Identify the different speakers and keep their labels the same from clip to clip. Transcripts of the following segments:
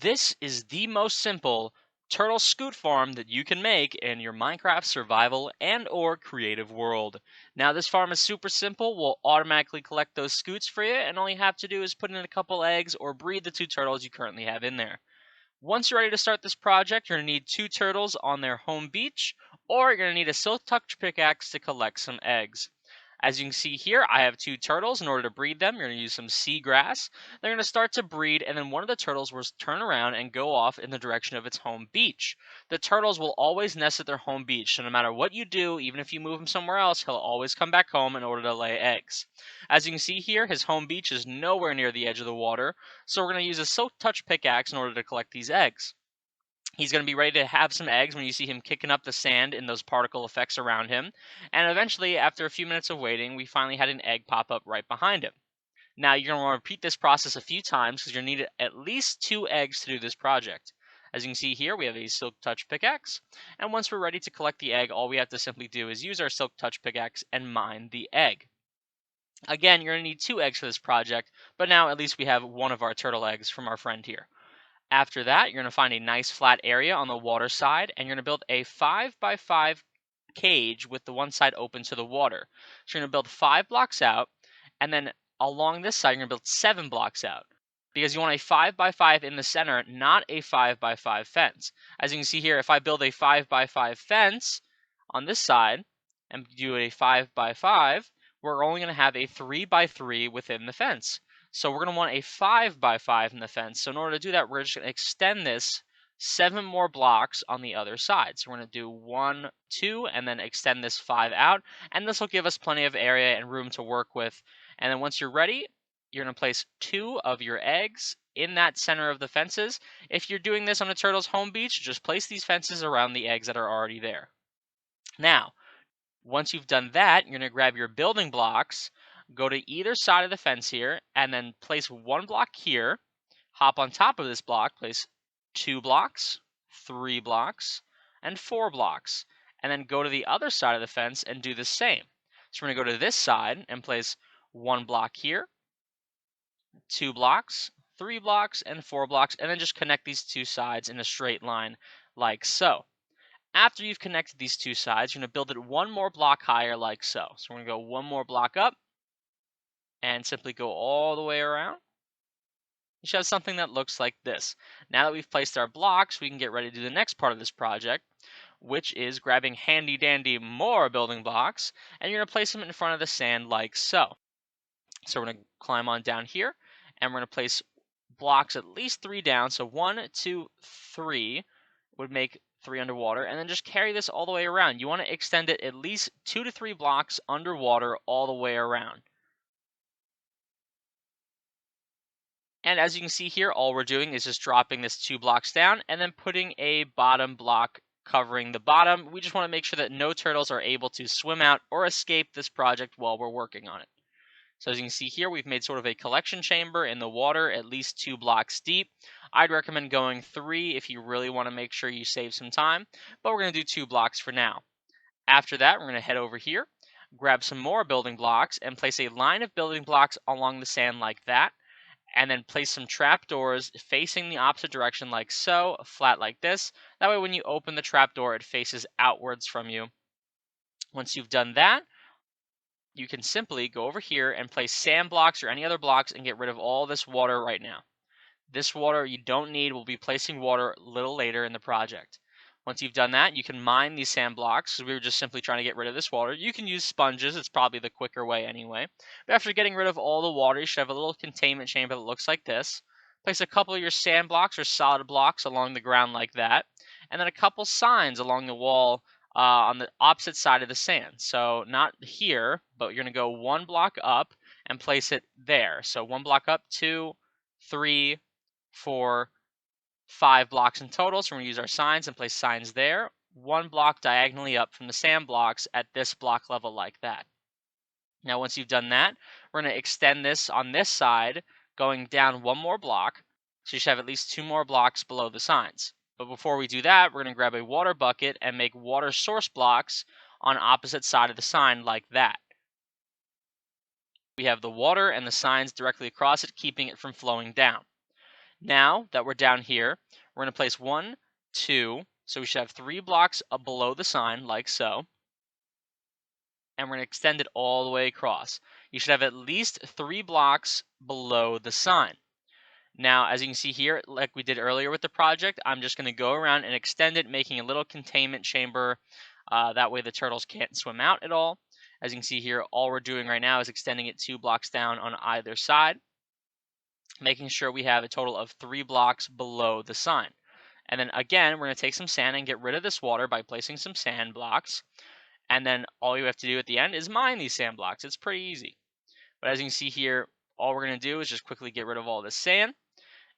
Speaker 1: This is the most simple turtle scute farm that you can make in your Minecraft survival and or creative world. Now this farm is super simple. We'll automatically collect those scutes for you, and all you have to do is put in a couple eggs or breed the two turtles you currently have in there. Once you're ready to start this project, you're going to need two turtles on their home beach, or you're going to need a silk touch pickaxe to collect some eggs. As you can see here, I have two turtles. In order to breed them, you're going to use some seagrass. They're going to start to breed, and then one of the turtles will turn around and go off in the direction of its home beach. The turtles will always nest at their home beach, so no matter what you do, even if you move him somewhere else, he'll always come back home in order to lay eggs. As you can see here, his home beach is nowhere near the edge of the water, so we're going to use a silk touch pickaxe in order to collect these eggs. He's going to be ready to have some eggs when you see him kicking up the sand in those particle effects around him. And eventually, after a few minutes of waiting, we finally had an egg pop up right behind him. Now, you're going to want to repeat this process a few times because you're going to need at least 2 eggs to do this project. As you can see here, we have a silk touch pickaxe. And once we're ready to collect the egg, all we have to simply do is use our silk touch pickaxe and mine the egg. Again, you're going to need 2 eggs for this project, but now at least we have one of our turtle eggs from our friend here. After that, you're going to find a nice flat area on the water side, and you're going to build a 5x5 cage with the one side open to the water. So you're going to build 5 blocks out, and then along this side, you're going to build 7 blocks out. Because you want a 5x5 in the center, not a 5x5 fence. As you can see here, if I build a 5x5 fence on this side, and do a 5x5, we're only going to have a 3x3 within the fence. So we're going to want a 5x5 in the fence. So in order to do that, we're just going to extend this 7 more blocks on the other side. So we're going to do 1, 2, and then extend this 5 out. And this will give us plenty of area and room to work with. And then once you're ready, you're going to place 2 of your eggs in that center of the fences. If you're doing this on a turtle's home beach, just place these fences around the eggs that are already there. Now, once you've done that, you're going to grab your building blocks, go to either side of the fence here, and then place 1 block here, hop on top of this block, place 2 blocks, 3 blocks, and 4 blocks, and then go to the other side of the fence and do the same. So we're going to go to this side and place 1 block here, 2 blocks, 3 blocks, and 4 blocks, and then just connect these 2 sides in a straight line like so. After you've connected these 2 sides, you're going to build it 1 more block higher like so. So we're going to go 1 more block up and simply go all the way around. You should have something that looks like this. Now that we've placed our blocks, we can get ready to do the next part of this project, which is grabbing handy dandy more building blocks, and you're going to place them in front of the sand like so. So we're going to climb on down here, and we're going to place blocks at least 3 down. So 1, 2, 3 would make 3 underwater, and then just carry this all the way around. You want to extend it at least 2 to 3 blocks underwater all the way around. And as you can see here, all we're doing is just dropping this 2 blocks down and then putting a bottom block covering the bottom. We just want to make sure that no turtles are able to swim out or escape this project while we're working on it. So as you can see here, we've made sort of a collection chamber in the water, at least 2 blocks deep. I'd recommend going 3 if you really want to make sure you save some time, but we're going to do 2 blocks for now. After that, we're going to head over here, grab some more building blocks, and place a line of building blocks along the sand like that, and then place some trapdoors facing the opposite direction like so, flat like this. That way when you open the trapdoor, it faces outwards from you. Once you've done that, you can simply go over here and place sand blocks or any other blocks and get rid of all this water right now. This water you don't need. We'll be placing water a little later in the project. Once you've done that, you can mine these sand blocks because we were just simply trying to get rid of this water. You can use sponges. It's probably the quicker way anyway. But after getting rid of all the water, you should have a little containment chamber that looks like this. Place a couple of your sand blocks or solid blocks along the ground like that. And then a couple signs along the wall on the opposite side of the sand. So not here, but you're going to go 1 block up and place it there. So 1 block up, 2, 3, 4, 5 blocks in total. So we're going to use our signs and place signs there. 1 block diagonally up from the sand blocks at this block level like that. Now once you've done that, we're going to extend this on this side, going down 1 more block. So you should have at least 2 more blocks below the signs. But before we do that, we're going to grab a water bucket and make water source blocks on opposite side of the sign like that. We have the water and the signs directly across it, keeping it from flowing down. Now that we're down here, we're going to place 1, 2, so we should have 3 blocks below the sign, like so. And we're going to extend it all the way across. You should have at least 3 blocks below the sign. Now, as you can see here, like we did earlier with the project, I'm just going to go around and extend it, making a little containment chamber. That way the turtles can't swim out at all. As you can see here, all we're doing right now is extending it 2 blocks down on either side, making sure we have a total of 3 blocks below the sign. And then again, we're going to take some sand and get rid of this water by placing some sand blocks. And then all you have to do at the end is mine these sand blocks. It's pretty easy. But as you can see here, all we're going to do is just quickly get rid of all this sand.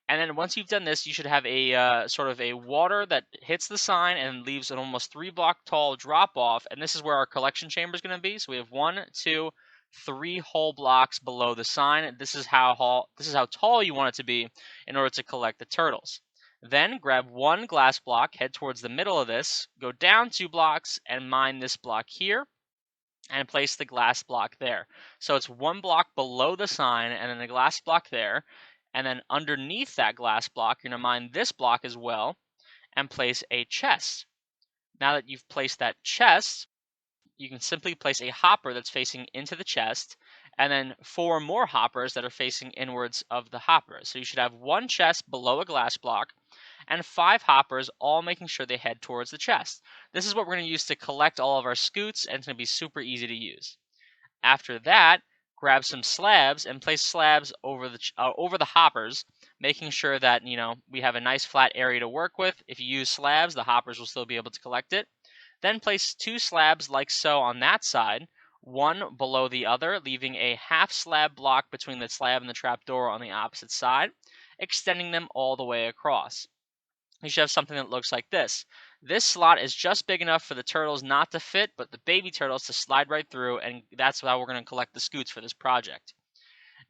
Speaker 1: And then once you've done this, you should have a sort of a water that hits the sign and leaves an almost 3 block tall drop off. And this is where our collection chamber is going to be. So we have 1, 2, 3 whole blocks below the sign. This is how tall you want it to be in order to collect the turtles. Then grab 1 glass block, head towards the middle of this, go down 2 blocks, and mine this block here, and place the glass block there. So it's 1 block below the sign, and then the glass block there. And then underneath that glass block, you're going to mine this block as well and place a chest. Now that you've placed that chest, you can simply place a hopper that's facing into the chest, and then 4 more hoppers that are facing inwards of the hopper. So you should have 1 chest below a glass block and 5 hoppers, all making sure they head towards the chest. This is what we're going to use to collect all of our scoots, and it's going to be super easy to use. After that, grab some slabs and place slabs over the hoppers, making sure that we have a nice flat area to work with. If you use slabs, the hoppers will still be able to collect it. Then place 2 slabs like so on that side, 1 below the other, leaving a half slab block between the slab and the trapdoor on the opposite side, extending them all the way across. You should have something that looks like this. This slot is just big enough for the turtles not to fit, but the baby turtles to slide right through, and that's how we're going to collect the scoots for this project.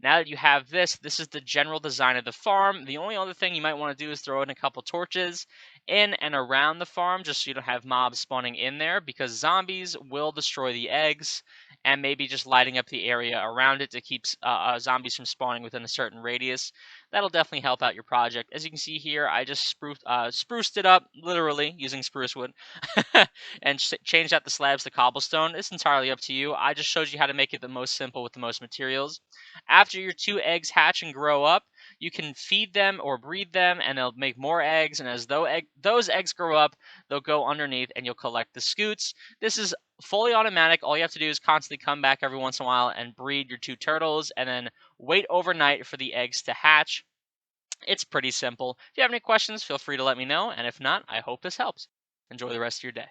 Speaker 1: Now that you have this is the general design of the farm. The only other thing you might want to do is throw in a couple torches in and around the farm, just so you don't have mobs spawning in there, because zombies will destroy the eggs, and maybe just lighting up the area around it to keep zombies from spawning within a certain radius. That'll definitely help out your project. As you can see here, I just spruced it up, literally, using spruce wood, and changed out the slabs to cobblestone. It's entirely up to you. I just showed you how to make it the most simple with the most materials. After your 2 eggs hatch and grow up, you can feed them or breed them, and they'll make more eggs. And as those eggs grow up, they'll go underneath, and you'll collect the scoots. This is fully automatic. All you have to do is constantly come back every once in a while and breed your 2 turtles, and then wait overnight for the eggs to hatch. It's pretty simple. If you have any questions, feel free to let me know. And if not, I hope this helps. Enjoy the rest of your day.